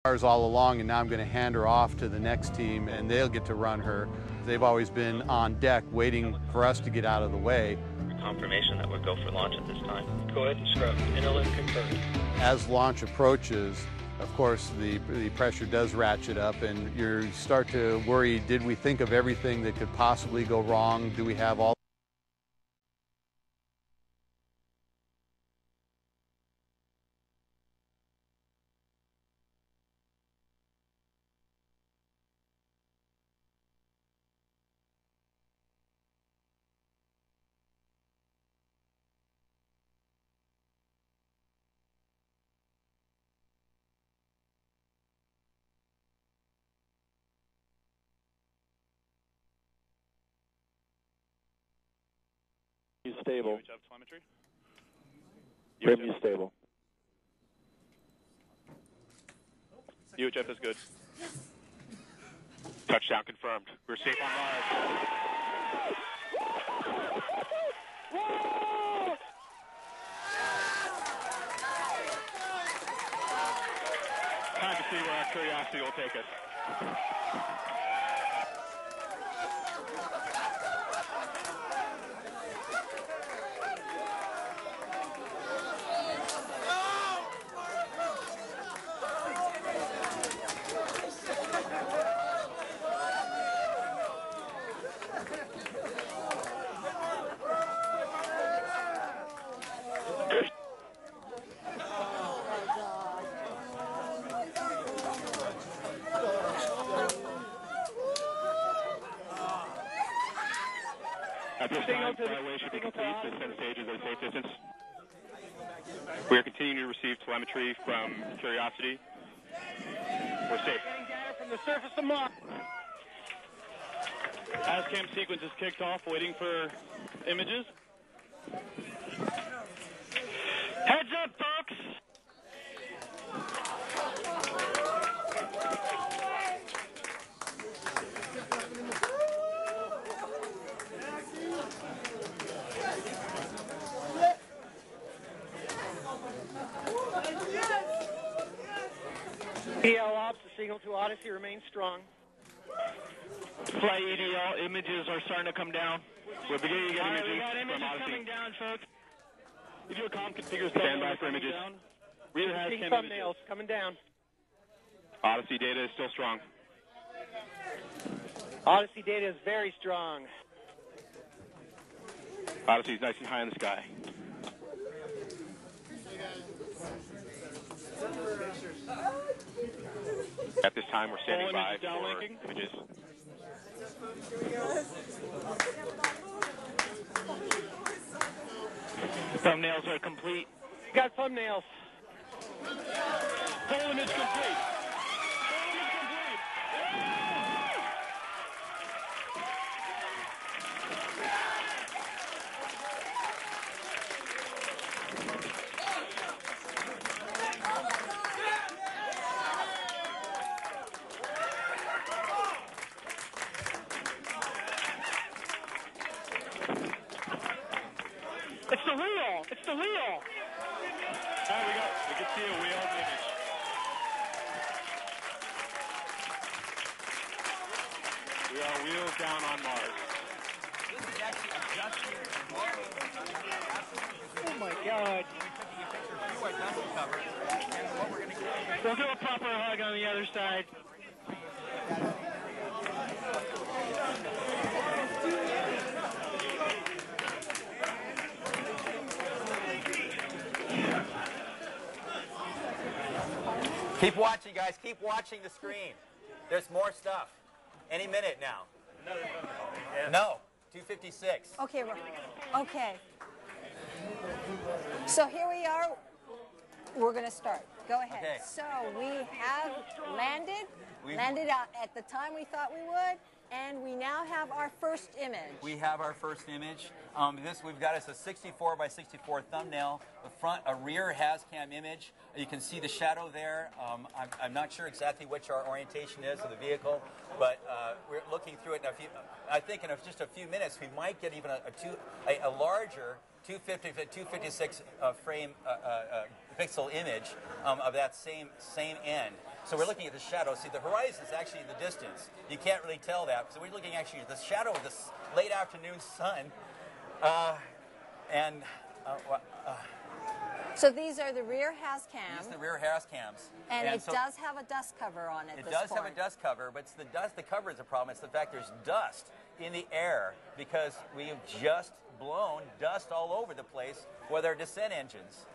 cars all along, and now I'm going to hand her off to the next team and they'll get to run her. They've always been on deck waiting for us to get out of the way. Confirmation that we'll go for launch at this time. Go ahead and scrub. Inlet confirmed. As launch approaches, of course, the pressure does ratchet up and you start to worry, did we think of everything that could possibly go wrong? Do we have all stable. telemetry. Brim stable. UHF is good. Touchdown confirmed. We're safe on Mars. Time to see where our curiosity will take us. At this time, flyaway should be complete. The descent stages at a safe distance. We are continuing to receive telemetry from Curiosity. We're safe. Getting data from the surface of Mars. ASCAM sequence is kicked off, waiting for images. Heads up, folks. EDL ops, the signal to Odyssey remains strong. Flight EDL images are starting to come down. We're beginning to get images We got images from Odyssey. coming down, folks. If your comm configures stand by for images. Reader has Seeing cam thumbnails coming down. Odyssey data is still strong. Odyssey data is very strong. Odyssey is nice and high in the sky. At this time, we're standing by for images. Thumbnails are complete. We got thumbnails. Full image complete. It's the wheel. It's the wheel. There we go. We can see a wheel image. We are wheels down on Mars. Oh my God. We'll do a proper hug on the other side. Keep watching, guys. Keep watching the screen. There's more stuff. Any minute now. No, 256. Okay, okay. So here we are. We're going to start. Go ahead. Okay. So we have landed out at the time we thought we would, and we now have our first image. We have our first image. We've got us a 64 by 64 thumbnail. The front, a rear HazCam image. You can see the shadow there. I'm not sure exactly which our orientation is of the vehicle, but we're looking through it. I think in just a few minutes we might get even a larger 256 frame pixel image of that same end. So we're looking at the shadow. See, the horizon is actually in the distance. You can't really tell that. So we're looking actually at the shadow of this late afternoon sun. So these are the rear has cams. These are the rear has cams. And it does have a dust cover on it. It does have a dust cover, but it's the dust. The cover is a problem. It's the fact there's dust in the air because we have just blown dust all over the place with our descent engines.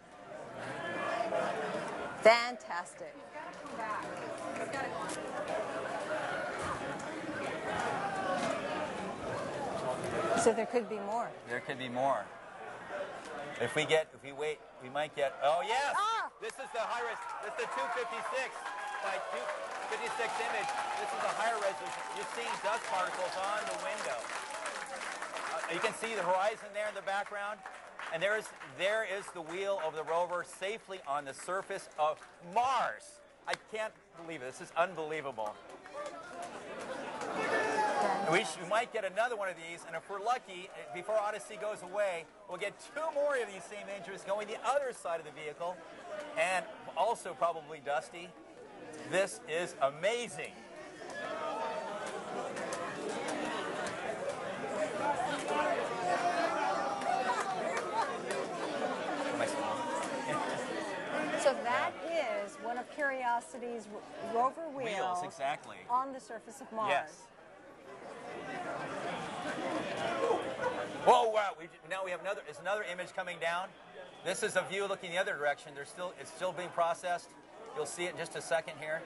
Fantastic. So there could be more. There could be more. If we wait, we might get. Oh yes! Ah! This is the high res. This is the 256 by 256 image. This is a higher resolution. You're seeing dust particles on the window. You can see the horizon there in the background, and there is the wheel of the rover safely on the surface of Mars. I can't believe it. This is unbelievable. We might get another one of these, and if we're lucky, before Odyssey goes away, we'll get 2 more of these same engines going the other side of the vehicle, and also probably dusty. This is amazing. So that is one of Curiosity's rover wheels exactly. on the surface of Mars. Yes. Whoa! Wow! Now we have another image coming down. This is a view looking the other direction. It's still being processed. You'll see it in just a second here.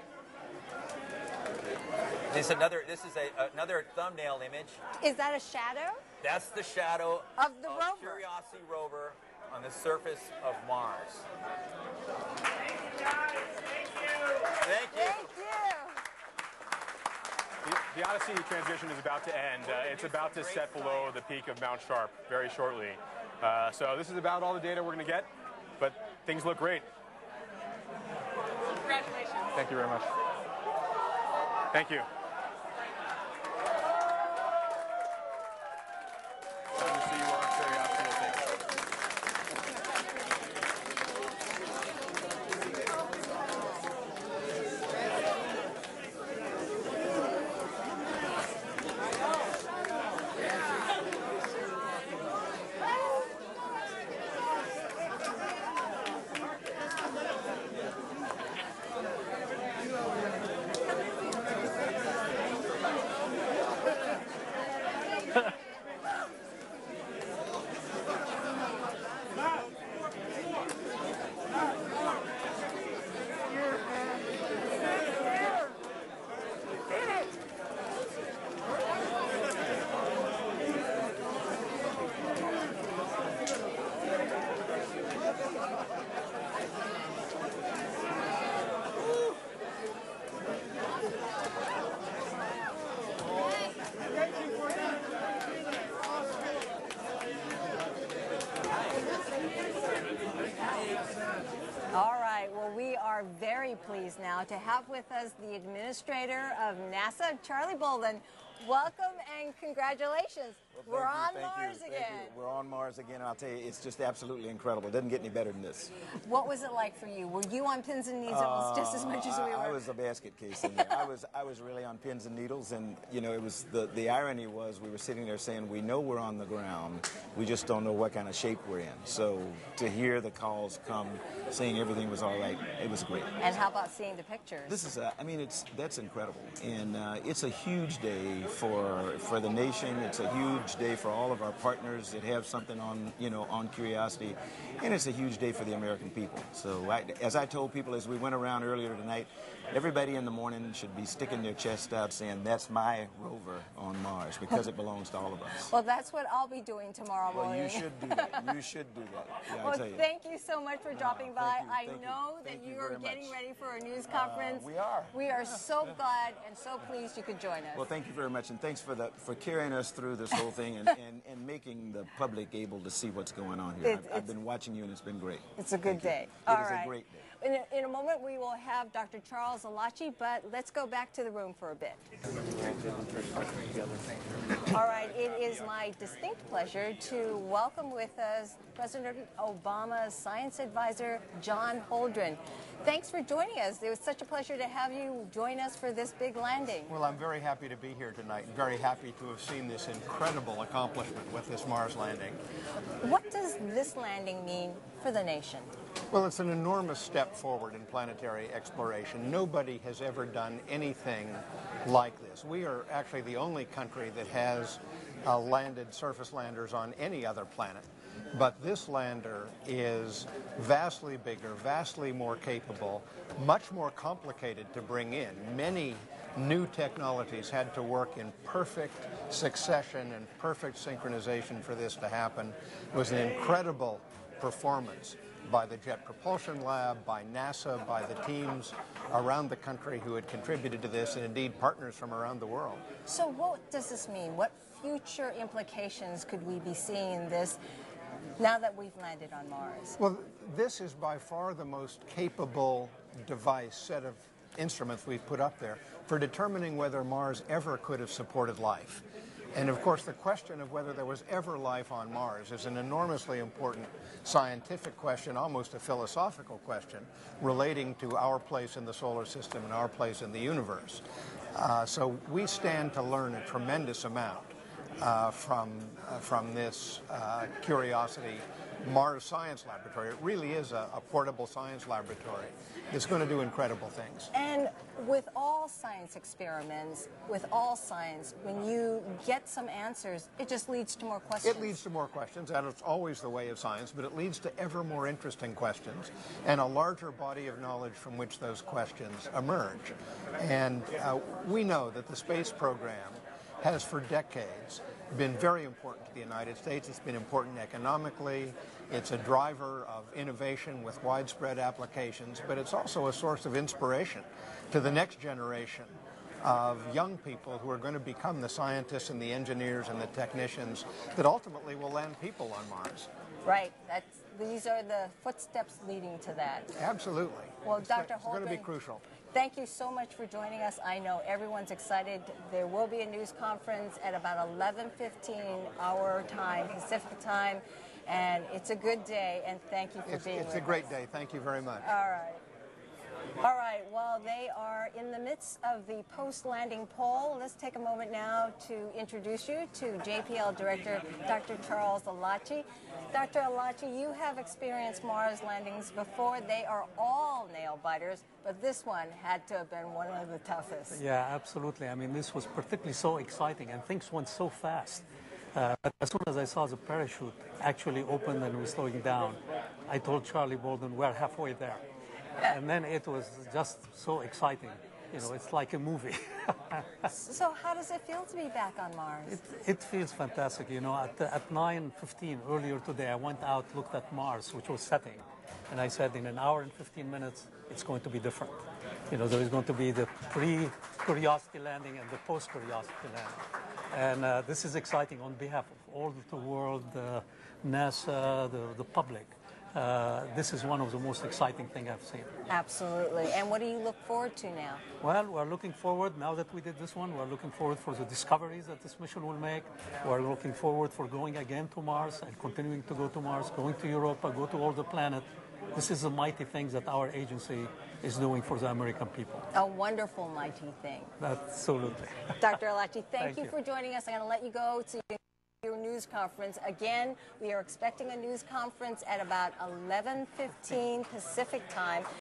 This is another thumbnail image. Is that a shadow? That's the shadow of the rover. Curiosity rover on the surface of Mars. Thank you. Thank you. The Odyssey transition is about to end. It's about to set below the peak of Mount Sharp very shortly. So this is about all the data we're going to get, but things look great. Congratulations. Thank you very much. Thank you. Time to see you on Curiosity, I think. All right, well, we are very pleased now to have with us the administrator of NASA, Charlie Bolden. Welcome and congratulations. Well, We're on thank Mars you. again. We're on Mars again, and I'll tell you, it's just absolutely incredible. It doesn't get any better than this. What was it like for you? Were you on pins and needles just as much as we were? I was a basket case in there. I was really on pins and needles, and you know, it was the irony was we were sitting there saying we know we're on the ground, we just don't know what kind of shape we're in. So to hear the calls come, saying everything was all right, it was great. And how about seeing the pictures? This is, that's incredible, and it's a huge day for the nation. It's a huge day for all of our partners that have something on, on Curiosity, and it's a huge day for the American people. So, as I told people as we went around earlier tonight, everybody in the morning should be sticking their chest out saying, "That's my rover on Mars," because it belongs to all of us. Well, that's what I'll be doing tomorrow morning. Well, you should do that. You should do that. Yeah, well, I tell you. thank you so much for dropping by. Thank you. I know that you are getting ready for a news conference. We are. We are so glad and so pleased you could join us. Well, thank you very much, and thanks for carrying us through this whole thing and making the public able to see what's going on here. I've been watching you, and it's been great. It's a good day. It is a great day. In a moment, we will have Dr. Charles Alachi, but let's go back to the room for a bit. All right, it is my distinct pleasure to welcome with us President Obama's science advisor, John Holdren. Thanks for joining us. It was such a pleasure to have you join us for this big landing. Well, I'm very happy to be here tonight and very happy to have seen this incredible accomplishment with this Mars landing. What does this landing mean for the nation? Well, it's an enormous step forward in planetary exploration. Nobody has ever done anything like this. We are actually the only country that has landed surface landers on any other planet. But this lander is vastly bigger, vastly more capable, much more complicated to bring in. Many new technologies had to work in perfect succession and perfect synchronization for this to happen. It was an incredible performance by the Jet Propulsion Lab, by NASA, by the teams around the country who had contributed to this, and indeed partners from around the world. So what does this mean? What future implications could we be seeing in this now that we've landed on Mars? Well, this is by far the most capable device, set of instruments we've put up there for determining whether Mars ever could have supported life. And of course, the question of whether there was ever life on Mars is an enormously important scientific question, almost a philosophical question, relating to our place in the solar system and our place in the universe. So we stand to learn a tremendous amount from this Curiosity Mars Science Laboratory. It really is a portable science laboratory. It's going to do incredible things. And with all science experiments, with all science, when you get some answers, it just leads to more questions. It leads to more questions. That is always the way of science, but it leads to ever more interesting questions and a larger body of knowledge from which those questions emerge. And we know that the space program has for decades been very important to the United States. It's been important economically. It's a driver of innovation with widespread applications, but it's also a source of inspiration to the next generation of young people who are going to become the scientists and the engineers and the technicians that ultimately will land people on Mars. Right. These are the footsteps leading to that. Absolutely. Well, Dr. Holden, it's going to be crucial. Thank you so much for joining us. I know everyone's excited. There will be a news conference at about 11:15 our time, Pacific time, and it's a good day, and thank you for being with us. It's a great day. Thank you very much. All right. All right, well, they are in the midst of the post-landing poll. Let's take a moment now to introduce you to JPL Director Dr. Charles Elachi. Dr. Elachi, you have experienced Mars landings before. They are all nail-biters, but this one had to have been one of the toughest. Yeah, absolutely. I mean, this was particularly so exciting, and things went so fast. But as soon as I saw the parachute actually opened and was slowing down, I told Charlie Bolden, we're halfway there. And then it was just so exciting. You know, it's like a movie. So how does it feel to be back on Mars? It feels fantastic. You know, at 9:15 earlier today, I went out, looked at Mars, which was setting. And I said, in an hour and 15 minutes, it's going to be different. You know, there is going to be the pre-Curiosity landing and the post-Curiosity landing. And this is exciting on behalf of all the world, NASA, the public. This is one of the most exciting things I've seen. Absolutely. And what do you look forward to now? Well, we're looking forward, now that we did this one, we're looking forward for the discoveries that this mission will make. We're looking forward for going again to Mars and continuing to go to Mars, going to Europa, go to all the planet. This is the mighty things that our agency is doing for the American people. A wonderful, mighty thing. Absolutely. Dr. Elachi, thank you you for joining us. I'm going to let you go to your news conference. Again, we are expecting a news conference at about 11:15 Pacific time.